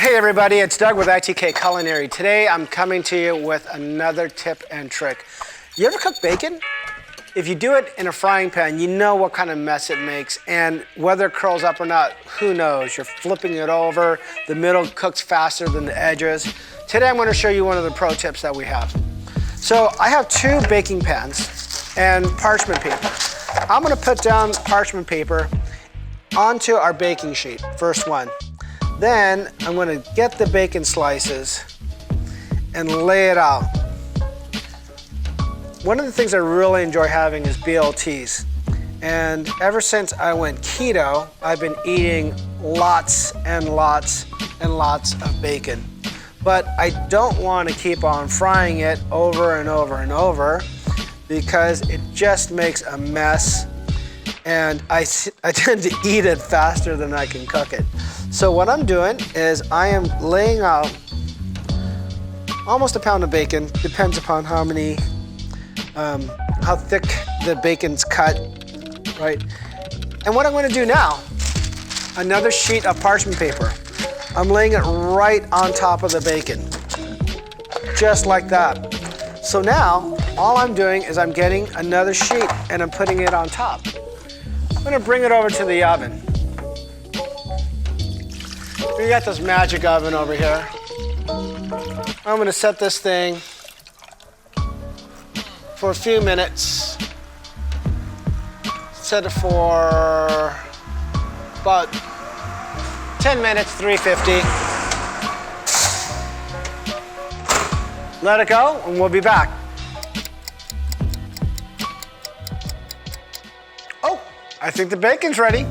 Hey everybody, it's Doug with ITK Culinary. Today I'm coming to you with another tip and trick. You ever cook bacon? If you do it in a frying pan, you know what kind of mess it makes, and whether it curls up or not, who knows? You're flipping it over, the middle cooks faster than the edges. Today I'm going to show you one of the pro tips that we have. So I have two baking pans and parchment paper. I'm going to put down parchment paper onto our baking sheet, first one. Then I'm going to get the bacon slices and lay it out. One of the things I really enjoy having is BLTs. And ever since I went keto, I've been eating lots and lots and lots of bacon. But I don't want to keep on frying it over and over and over because it just makes a mess. And I tend to eat it faster than I can cook it. So what I'm doing is I am laying out almost a pound of bacon, depends upon how thick the bacon's cut, right? And what I'm going to do now, another sheet of parchment paper. I'm laying it right on top of the bacon, just like that. So now, all I'm doing is I'm getting another sheet and I'm putting it on top. I'm going to bring it over to the oven. We got this magic oven over here. I'm going to set this thing for a few minutes. Set it for about 10 minutes, 350. Let it go and we'll be back. Oh, I think the bacon's ready.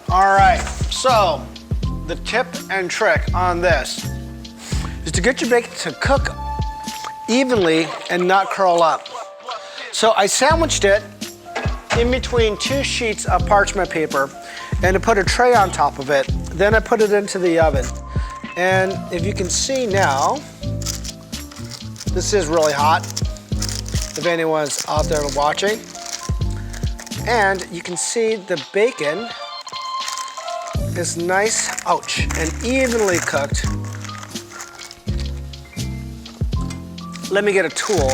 All right, so the tip and trick on this is to get your bacon to cook evenly and not curl up. So I sandwiched it in between two sheets of parchment paper and I put a tray on top of it. Then I put it into the oven. And if you can see now, this is really hot, if anyone's out there watching. And you can see the bacon is nice, ouch, and evenly cooked. Let me get a tool.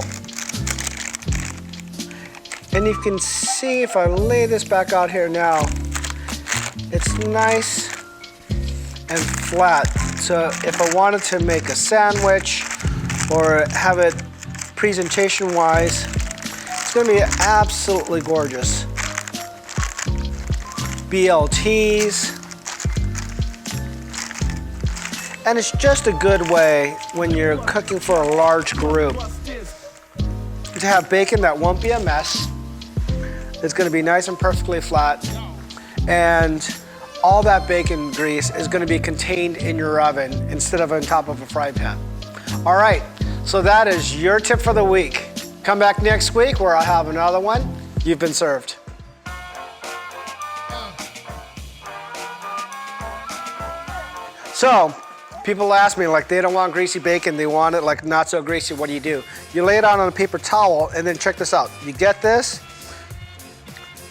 And you can see if I lay this back out here now, it's nice and flat. So if I wanted to make a sandwich or have it presentation-wise, it's gonna be absolutely gorgeous. BLTs. And it's just a good way when you're cooking for a large group to have bacon that won't be a mess. It's going to be nice and perfectly flat. And all that bacon grease is going to be contained in your oven instead of on top of a fry pan. All right, so that is your tip for the week. Come back next week where I'll have another one. You've been served. So, people ask me, like, they don't want greasy bacon, they want it like not so greasy. What do? You lay it out on a paper towel and then check this out. You get this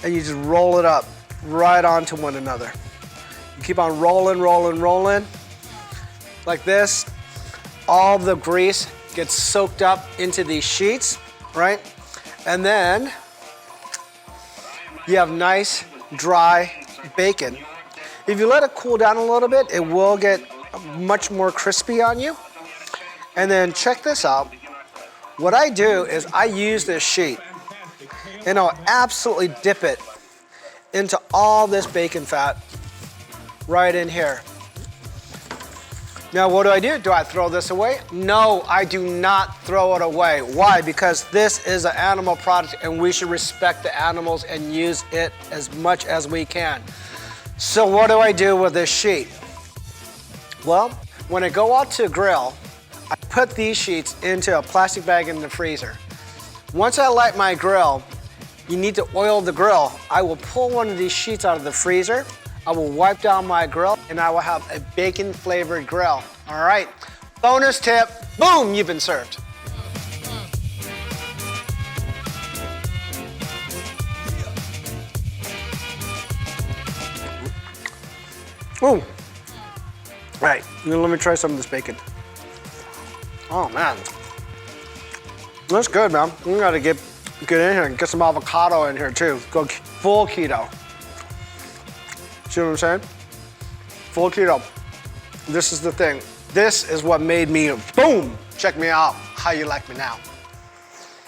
and you just roll it up right onto one another. You keep on rolling, rolling, rolling like this. All the grease gets soaked up into these sheets, right? And then you have nice, dry bacon. If you let it cool down a little bit, it will get much more crispy on you. And then check this out. What I do is I use this sheet and I'll absolutely dip it into all this bacon fat right in here. Now what do? Do I throw this away? No, I do not throw it away. Why? Because this is an animal product and we should respect the animals and use it as much as we can. So what do I do with this sheet? Well, when I go out to grill, I put these sheets into a plastic bag in the freezer. Once I light my grill, you need to oil the grill. I will pull one of these sheets out of the freezer, I will wipe down my grill, and I will have a bacon flavored grill. All right, bonus tip, boom, you've been served. Ooh. All right, let me try some of this bacon. Oh man, that's good, man. We gotta get in here and get some avocado in here too. Go full keto. See what I'm saying? Full keto. This is the thing. This is what made me boom. Check me out. How you like me now?